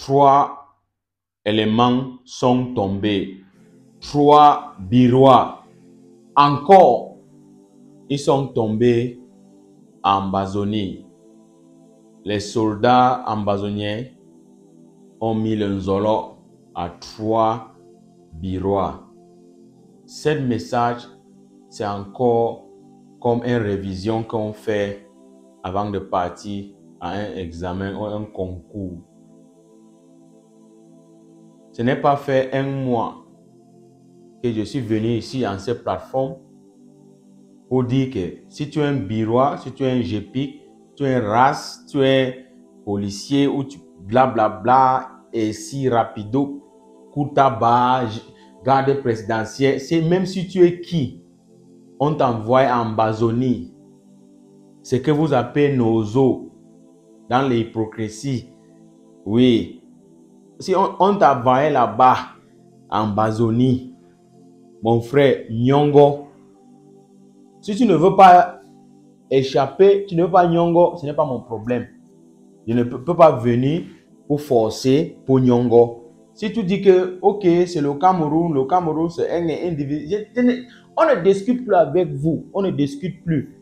3 éléments sont tombés. 3 Birois. Encore, ils sont tombés en Amazonie. Les soldats ambazoniens ont mis le Nzolo à 3 Birois. Ce message, c'est encore comme une révision qu'on fait avant de partir à un examen ou un concours. Ce n'est pas fait un mois que je suis venu ici en cette plateforme pour dire que si tu es un Birois, si tu es un GPIC, tu es un RAS, tu es policier ou tu blablabla et si rapido, Koutaba, garde présidentiel, c'est même si tu es qui, on t'envoie en Amazonie. Ce que vous appelez nozo dans l'hypocrisie. Oui. Si on t'envoie là-bas en Amazonie, mon frère Nyongo, si tu ne veux pas échapper, tu ne veux pas Nyongo, ce n'est pas mon problème. Je ne peux pas venir pour forcer pour Nyongo. Si tu dis que, ok, c'est le Cameroun c'est un individu, on ne discute plus avec vous, on ne discute plus.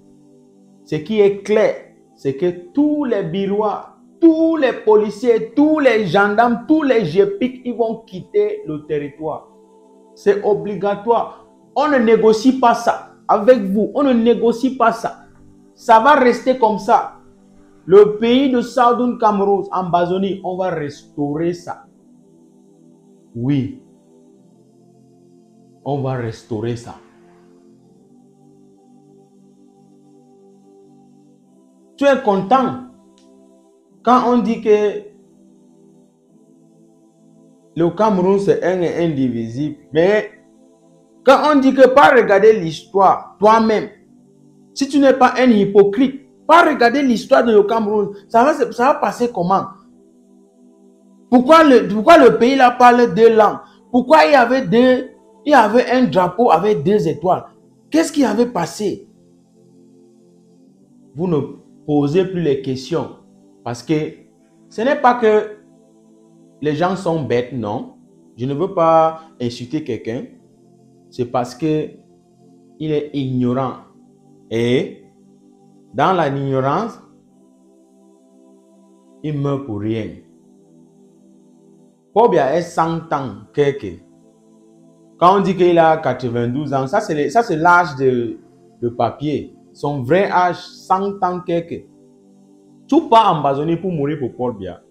Ce qui est clair, c'est que tous les Birois, tous les policiers, tous les gendarmes, tous les GPIC, ils vont quitter le territoire. C'est obligatoire. On ne négocie pas ça avec vous, on ne négocie pas ça. Ça va rester comme ça. Le pays de Southern Cameroun, en Amazonie, on va restaurer ça. Oui. On va restaurer ça. Tu es content quand on dit que le Cameroun c'est un et indivisible. Mais quand on dit que pas regarder l'histoire toi-même, si tu n'es pas un hypocrite, pas regarder l'histoire de le Cameroun, ça va passer comment? Pourquoi le pays là parle 2 langues? Pourquoi il y avait un drapeau avec 2 étoiles? Qu'est-ce qui avait passé? Vous ne posez plus les questions parce que ce n'est pas que les gens sont bêtes, non. Je ne veux pas insulter quelqu'un. C'est parce que il est ignorant. Et dans l'ignorance, il meurt pour rien. Pobia est 100 ans, quelque. Quand on dit qu'il a 92 ans, ça c'est l'âge de papier. Son vrai âge, 100 ans, quelque. Tu pars en Amazonie pour mourir pour Paul Biya.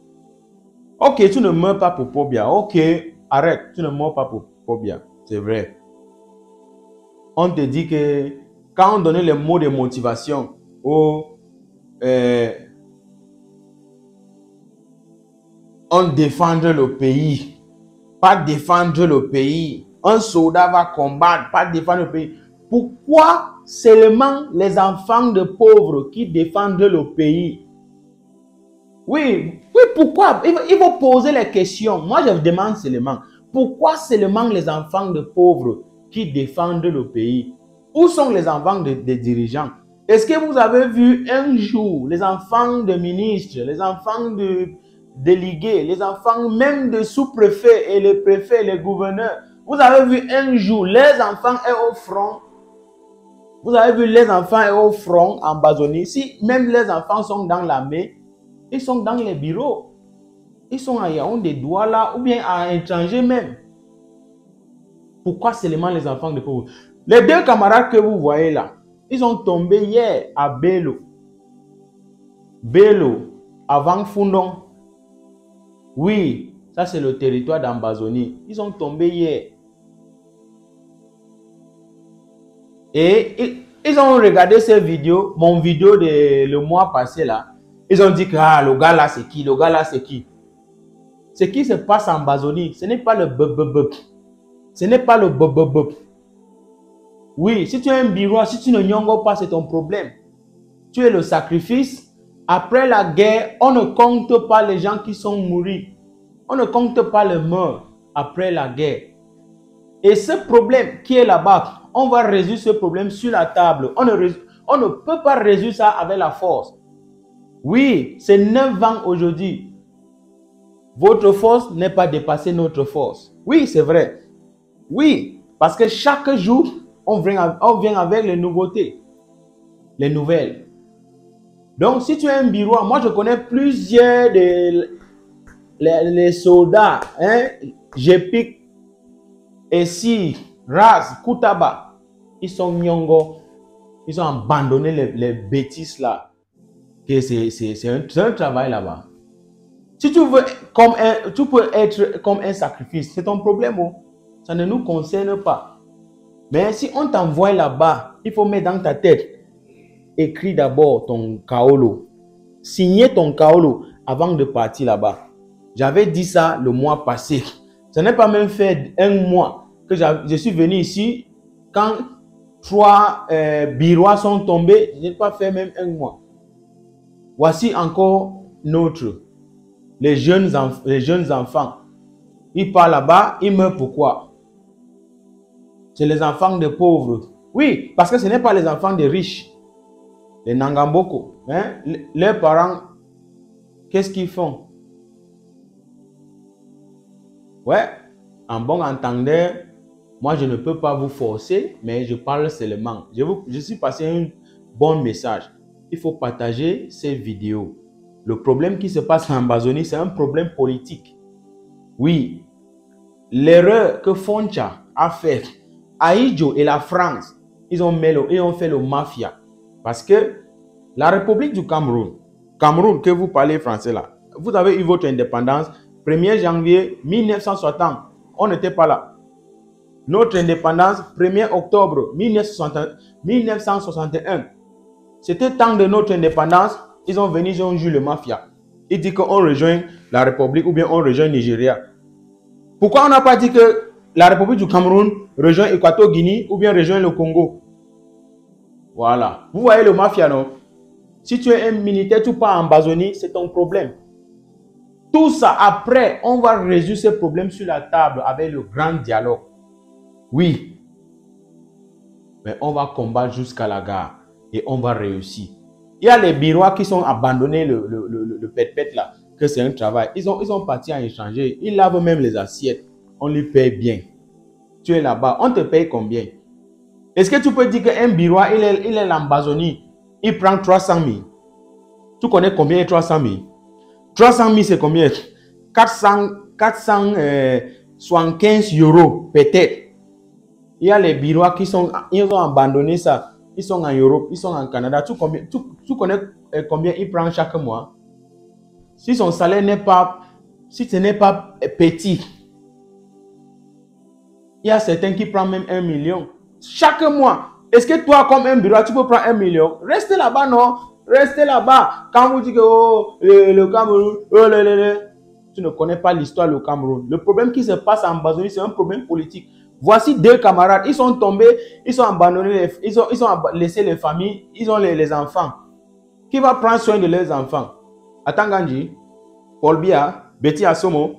Ok, tu ne meurs pas pour Paul Biya. Ok, arrête, tu ne meurs pas pour Paul Biya. C'est vrai. On te dit que quand on donnait les mots de motivation, on défendre le pays. Pas défendre le pays. Un soldat va combattre, pas défendre le pays. Pourquoi seulement les enfants de pauvres qui défendent le pays? Oui, pourquoi? Il faut poser les questions. Moi, je demande seulement, pourquoi seulement les enfants de pauvres qui défendent le pays? Où sont les enfants des dirigeants? Est-ce que vous avez vu un jour les enfants de ministres, les enfants de délégués, les enfants même de sous-préfets et les préfets, les gouverneurs? Vous avez vu un jour les enfants et au front? Vous avez vu les enfants et au front en Amazonie? Si même les enfants sont dans l'armée, ils sont dans les bureaux. Ils sont à Yaoundé, Douala ou bien à l'étranger même. Pourquoi seulement les enfants de pauvres? Les 2 camarades que vous voyez là, ils ont tombé hier à Bello. Bello, avant Fundong. Oui, ça c'est le territoire d'Amazonie. Ils ont tombé hier. Et ils ont regardé ces vidéos, mon vidéo de le mois passé là. Ils ont dit que le gars là c'est qui? Le gars là c'est qui? Ce qui se passe en Amazonie, ce n'est pas le bub. Ce n'est pas le bub. Oui, si tu es un Birois, si tu ne nyongo pas, c'est ton problème. Tu es le sacrifice. Après la guerre, on ne compte pas les gens qui sont morts. On ne compte pas les morts après la guerre. Et ce problème qui est là-bas, on va résoudre ce problème sur la table. On ne peut pas résoudre ça avec la force. Oui, c'est 9 ans aujourd'hui. Votre force n'est pas dépassée notre force. Oui, c'est vrai. Oui, parce que chaque jour, on vient avec les nouveautés, les nouvelles. Donc, si tu es un Birois, moi je connais plusieurs les soldats, hein, Jepik, Essi, Ras, Koutaba, ils sont nyongo, ils ont abandonné les bêtises là. C'est un travail là-bas. Si tu veux, tu peux être comme un sacrifice, c'est ton problème. Oh. Ça ne nous concerne pas. Mais si on t'envoie là-bas, il faut mettre dans ta tête, écris d'abord ton kaolo. Signez ton kaolo avant de partir là-bas. J'avais dit ça le mois passé. Ça n'est pas même fait un mois que je suis venu ici. Quand 3 Birois sont tombés, je n'ai pas fait même un mois. Voici encore notre. Les jeunes enfants. Ils partent là-bas, ils meurent pourquoi? C'est les enfants des pauvres. Oui, parce que ce n'est pas les enfants des riches. Les Nangamboko. Hein? Leurs parents, qu'est-ce qu'ils font? Ouais, en bon entendeur, moi je ne peux pas vous forcer, mais je parle seulement. Je suis passé un bon message. Il faut partager ces vidéos. Le problème qui se passe en Amazonie, c'est un problème politique. Oui, l'erreur que Foncha a fait, Aïdjo et la France, ils ont fait le mafia. Parce que la République du Cameroun, que vous parlez français là, vous avez eu votre indépendance 1er janvier 1960. On n'était pas là. Notre indépendance 1er octobre 1961. C'était temps de notre indépendance. Ils ont venu, ils ont joué le mafia. Ils disent qu'on rejoint la République ou bien on rejoint le Nigeria. Pourquoi on n'a pas dit que la République du Cameroun rejoint Équateur-Guinée ou bien rejoint le Congo? Voilà. Vous voyez le mafia, non? Si tu es un militaire, tu pars en Amazonie, c'est ton problème. Tout ça, après, on va résoudre ces problèmes sur la table avec le grand dialogue. Oui. Mais on va combattre jusqu'à la gare et on va réussir. Il y a les Birois qui sont abandonnés le pet-pet là, que c'est un travail. Ils ont parti à échanger. Ils lavent même les assiettes. On les paye bien. Tu es là-bas. On te paye combien? Est-ce que tu peux dire qu'un Birois, il est en Amazonie, il prend 300 000? Tu connais combien est 300 000? 300 000 c'est combien? 475 euros peut-être. Il y a les Birois ils ont abandonné ça. Ils sont en Europe, ils sont en Canada. Tu connais combien ils prennent chaque mois? Si son salaire n'est pas, si ce n'est pas petit, il y a certains qui prennent même 1 million chaque mois. Est-ce que toi, comme un Birois, tu peux prendre 1 million? Restez là-bas, non? Restez là-bas. Quand vous dites que oh, le Cameroun, tu ne connais pas l'histoire du Cameroun. Le problème qui se passe en Amazonie, c'est un problème politique. Voici 2 camarades, ils sont tombés, ils ont abandonné, ils ont laissé les familles, ils ont les enfants. Qui va prendre soin de leurs enfants? Atanganji, Paul Biya, Betty Asomo.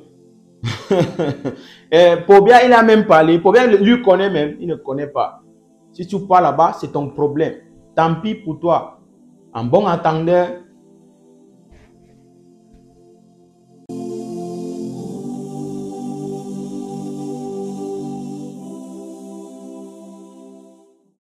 Paul Biya, il a même parlé. Paul Biya, lui connaît même, il ne connaît pas. Si tu pars là-bas, c'est ton problème. Tant pis pour toi. En bon entendeur,